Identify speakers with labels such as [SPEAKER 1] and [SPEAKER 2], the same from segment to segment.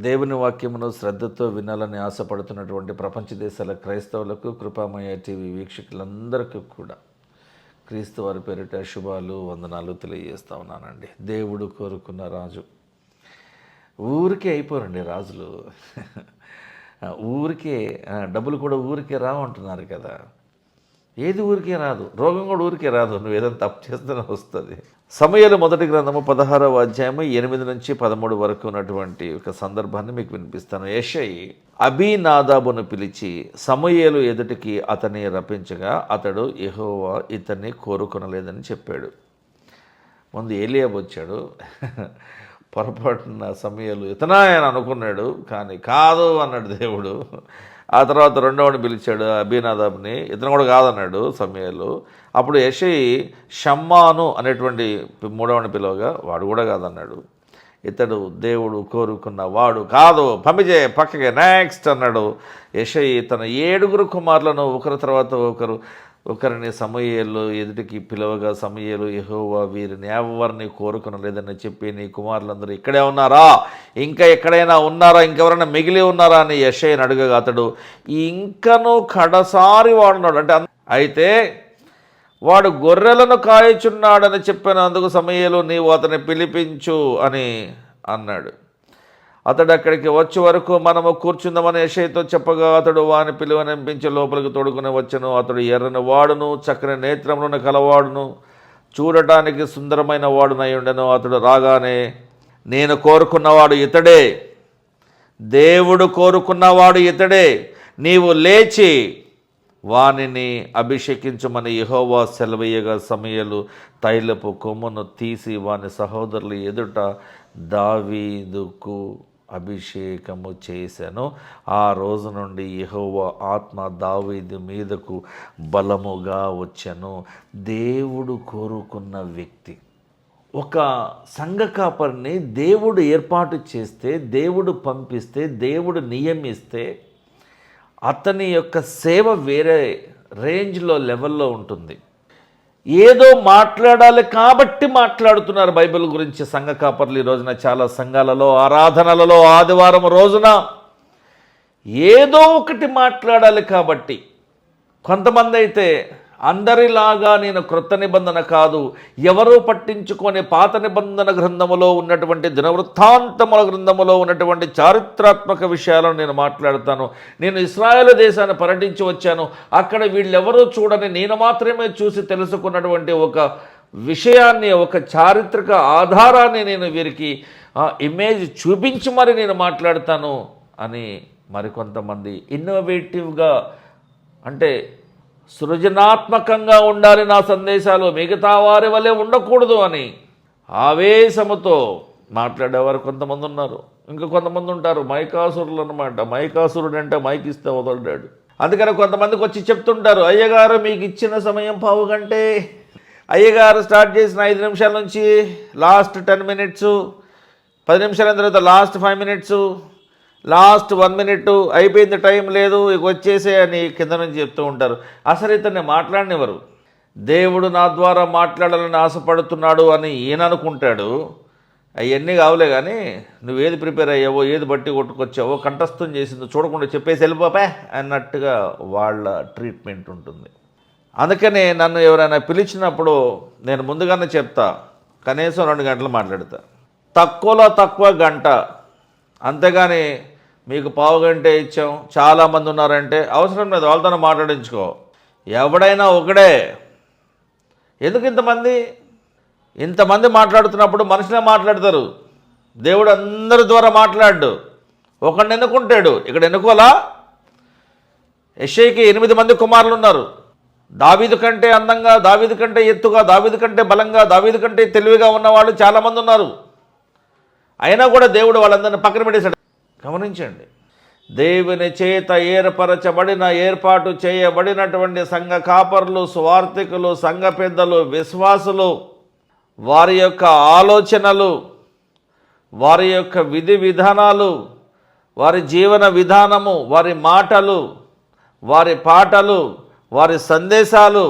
[SPEAKER 1] దేవుని వాక్యమును శ్రద్ధతో వినాలని ఆశపడుతున్నటువంటి ప్రపంచ దేశాల క్రైస్తవులకు, కృపామయ టీవీ వీక్షకులందరికీ కూడా క్రీస్తు వారి పేరిట శుభాలు, వందనాలు తెలియజేస్తా ఉన్నానండి. దేవుడు కోరుకున్న రాజు. ఊరికే అయిపోరండి రాజులు. ఊరికే డబ్బులు కూడా ఊరికే రావంటున్నారు కదా. ఏది ఊరికే రాదు, రోగం కూడా ఊరికే రాదు. నువ్వు ఏదైనా తప్పు చేస్తేనే వస్తుంది. సమూయేలు మొదటి గ్రంథము 16వ అధ్యాయము 8 నుంచి 13 వరకు ఉన్నటువంటి ఒక సందర్భాన్ని మీకు వినిపిస్తాను. యెషయి అబీనాదాబును పిలిచి సమూయేలు ఎదుటికి అతన్ని రప్పించగా అతడు యెహోవా ఇతన్ని కోరుకొనలేదని చెప్పాడు. ముందు ఏలియాబు వచ్చాడు. పొరపాటున సమూయేలు ఇతనా అని అనుకున్నాడు, కానీ కాదు అన్నాడు దేవుడు. ఆ తర్వాత రెండవని పిలిచాడు అబీనాదాబుని, ఇతను కూడా కాదన్నాడు సమూయేలు. అప్పుడు యెషయి షమ్మాను అనేటువంటి మూడవని పిలవగా వాడు కూడా కాదన్నాడు. ఇతడు దేవుడు కోరుకున్న వాడు కాదు, పంపిజే పక్కకే నెక్స్ట్ అన్నాడు. యెషయి తన 7 కుమారులను ఒకరి తర్వాత ఒకరిని సమూయేలు ఎదుటికి పిలవగా సమూయేలు యెహోవా వీరిని ఎవరిని కోరుకునలేదని చెప్పి, నీ కుమారులందరూ ఇక్కడే ఉన్నారా, ఇంకా ఎక్కడైనా ఉన్నారా, ఇంకెవరైనా మిగిలి ఉన్నారా అని యెషయిని అడగగా అతడు ఇంకను కడసారి వాడున్నాడు అంటే అయితే వాడు గొర్రెలను కాయచున్నాడని చెప్పినందుకు సమూయేలు నీవు అతన్ని పిలిపించు అని అన్నాడు. అతడు అక్కడికి వచ్చే వరకు మనము కూర్చుందామని యెషయితో చెప్పగా అతడు వాని పిలువనంపించి లోపలికి తోడుకుని వచ్చెను. అతడు ఎర్రని వాడును, చక్కని నేత్రములను కలవాడును, చూడటానికి సుందరమైన వాడునై ఉండెను. అతడు రాగానే నేను కోరుకున్నవాడు ఇతడే, దేవుడు కోరుకున్నవాడు ఇతడే, నీవు లేచి వానిని అభిషేకించమని యెహోవా సెలవీయగా సమూయేలు తైలపు కొమ్మును తీసి వాని సహోదరుల ఎదుట దావీదుకు అభిషేకము చేశాను. ఆ రోజు నుండి యెహోవా ఆత్మ దావీదు మీదకు బలముగా వచ్చెను. దేవుడు కోరుకున్న వ్యక్తి, ఒక సంఘ కాపరిని దేవుడు ఏర్పాటు చేస్తే, దేవుడు పంపిస్తే, దేవుడు నియమిస్తే అతని యొక్క సేవ వేరే రేంజ్లో, లెవెల్లో ఉంటుంది. ఏదో మాట్లాడాలి కాబట్టి మాట్లాడుతున్నారు బైబిల్ గురించి సంఘ కాపర్లు. ఈ రోజున చాలా సంఘాలలో ఆరాధనలలో ఆదివారం రోజున ఏదో ఒకటి మాట్లాడాలి కాబట్టి. కొంతమంది అయితే అందరిలాగా నేను క్రొత్త నిబంధన కాదు, ఎవరూ పట్టించుకొని పాత నిబంధన గ్రంథములో ఉన్నటువంటి దినవృత్తాంతముల గ్రంథములో ఉన్నటువంటి చారిత్రాత్మక విషయాలను నేను మాట్లాడతాను. నేను ఇశ్రాయేలు దేశాన్ని పర్యటించి వచ్చాను, అక్కడ వీళ్ళెవరూ చూడని నేను మాత్రమే చూసి తెలుసుకున్నటువంటి ఒక విషయాన్ని, ఒక చారిత్రక ఆధారాన్ని నేను వీరికి ఇమేజ్ చూపించి మరి నేను మాట్లాడతాను అని మరికొంతమంది ఇన్నోవేటివ్గా, అంటే సృజనాత్మకంగా ఉండాలి నా సందేశాలు, మిగతా వారి వలె ఉండకూడదు అని ఆవేశముతో మాట్లాడేవారు కొంతమంది ఉన్నారు. ఇంకా కొంతమంది ఉంటారు మైకాసురులు అనమాట. మైకాసురుడు అంటే మైక్ ఇస్తే వదలడాడు. అందుకని కొంతమందికి వచ్చి చెప్తుంటారు, అయ్యగారు మీకు ఇచ్చిన సమయం 15 గంటే, అయ్యగారు స్టార్ట్ చేసిన 5 నిమిషాల నుంచి లాస్ట్ 10 మినిట్స్, 10 నిమిషాల తర్వాత లాస్ట్ 5 మినిట్స్, లాస్ట్ 1 మినిట్ అయిపోయింది, టైం లేదు, ఇక వచ్చేసే అని కింద నుంచి చెప్తూ ఉంటారు. అసలు ఇతన్ని మాట్లాడనివ్వరు. దేవుడు నా ద్వారా మాట్లాడాలని ఆశపడుతున్నాడు అని ఈయన అనుకుంటాడు. అవన్నీ కావులే, కానీ నువ్వేది ప్రిపేర్ అయ్యావో, ఏది బట్టి కొట్టుకొచ్చావో, కంఠస్థం చేసిందో చూడకుండా చెప్పేసి వెళ్ళిపోపా అన్నట్టుగా వాళ్ళ ట్రీట్మెంట్ ఉంటుంది. అందుకని నన్ను ఎవరైనా పిలిచినప్పుడు నేను ముందుగానే చెప్తా, కనీసం 2 గంటలు మాట్లాడతా, తక్కువలో తక్కువ గంట. అంతేగాని మీకు 15 గంట ఇచ్చాం, చాలామంది ఉన్నారంటే అవసరం లేదు, వాళ్ళతో మాట్లాడించుకో. ఎవడైనా ఒకడే. ఎందుకు ఇంతమంది మాట్లాడుతున్నప్పుడు మనుషులే మాట్లాడతారు. దేవుడు అందరి ద్వారా మాట్లాడు, ఒకడిని ఎన్నుకుంటాడు. ఇక్కడ ఎన్నుకోలా. యెషయికి 8 మంది కుమారులు ఉన్నారు. దావీదు కంటే అందంగా, దావీదు కంటే ఎత్తుగా, దావీదు కంటే బలంగా, దావీదు కంటే తెలివిగా ఉన్నవాళ్ళు చాలామంది ఉన్నారు. అయినా కూడా దేవుడు వాళ్ళందరినీ పక్కన పెట్టేశాడు. గమనించండి, దేవుని చేత ఏర్పాటు చేయబడినటువంటి సంఘ కాపరులు, సువార్థికులు, సంఘ పెద్దలు, విశ్వాసులు, వారి యొక్క ఆలోచనలు, వారి యొక్క విధి విధానాలు, వారి జీవన విధానము, వారి మాటలు, వారి పాటలు, వారి సందేశాలు,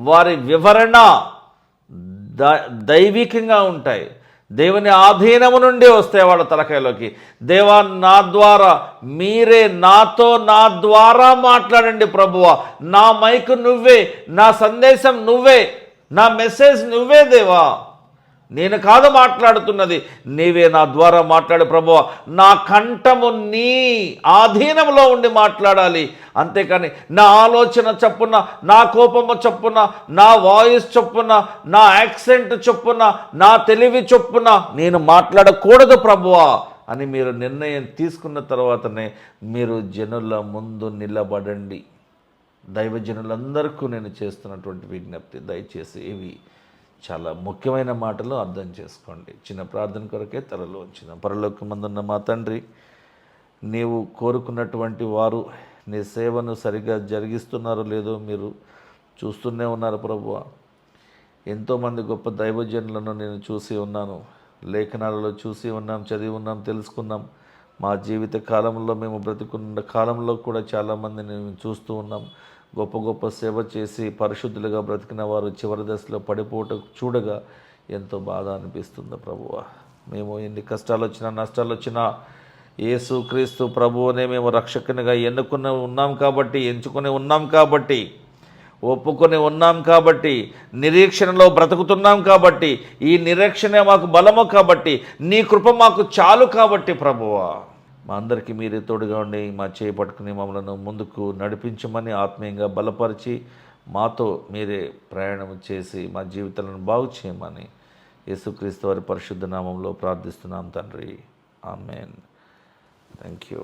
[SPEAKER 1] వారి వివరణ దైవికంగా ఉంటాయి. దేవుని ఆధీనము నుండి వస్తాయి వాళ్ళ తలకాయలోకి. దేవా, నా ద్వారా మీరే నాతో నా ద్వారా మాట్లాడండి ప్రభువా. నా మైకు నువ్వే, నా సందేశం నువ్వే, నా మెసేజ్ నువ్వే దేవా. నేను కాదు మాట్లాడుతున్నది, నీవే నా ద్వారా మాట్లాడు ప్రభువా. నా కంఠము నీ ఆధీనంలో ఉండి మాట్లాడాలి. అంతేకాని నా ఆలోచన చొప్పున, నా కోపము చొప్పున, నా వాయిస్ చొప్పున, నా యాక్సెంట్ చొప్పున, నా తెలివి చొప్పున నేను మాట్లాడకూడదు ప్రభువా అని మీరు నిర్ణయం తీసుకున్న తర్వాతనే మీరు జనుల ముందు నిలబడండి. దైవజనులందరికీ నేను చేస్తున్నటువంటి విజ్ఞప్తి, దయచేసి ఇవి చాలా ముఖ్యమైన మాటలు అర్థం చేసుకోండి. చిన్న ప్రార్థన కొరకే తలలో ఉంచుదాం. పరలోకమందున్న మా తండ్రి, నీవు కోరుకున్నటువంటి వారు నీ సేవను సరిగా జరిగిస్తున్నారో లేదో మీరు చూస్తూనే ఉన్నారు ప్రభువా. ఎంతోమంది గొప్ప దైవజనులను నేను చూసి ఉన్నాను, లేఖనాలలో చూసి ఉన్నాం, చదివి ఉన్నాం, తెలుసుకున్నాం. మా జీవిత కాలంలో మేము బ్రతికున్న కాలంలో కూడా చాలామందిని మేము చూస్తూ ఉన్నాం. గొప్ప గొప్ప సేవ చేసి పరిశుద్ధులుగా బ్రతికిన వారు చివరి దశలో పడిపోవటం చూడగా ఎంతో బాధ అనిపిస్తుంది ప్రభువా. మేము ఎన్ని కష్టాలు వచ్చినా, నష్టాలు వచ్చినా యేసుక్రీస్తు ప్రభువునే మేము రక్షకునిగా ఎన్నుకుని ఉన్నాం కాబట్టి, ఎంచుకొని ఉన్నాం కాబట్టి, ఒప్పుకొని ఉన్నాం కాబట్టి, నిరీక్షణలో బ్రతుకుతున్నాం కాబట్టి, ఈ నిరీక్షణ మాకు బలము కాబట్టి, నీ కృప మాకు చాలు కాబట్టి ప్రభువా, మా అందరికీ మీరే తోడుగా ఉండి మా చేయి పట్టుకుని మమ్మల్ని ముందుకు నడిపించమని, ఆత్మీయంగా బలపరిచి మాతో మీరే ప్రయాణం చేసి మా జీవితాలను బాగు చేయమని యేసుక్రీస్తు వారి పరిశుద్ధ నామంలో ప్రార్థిస్తున్నాం తండ్రి. ఆమేన్. Thank you.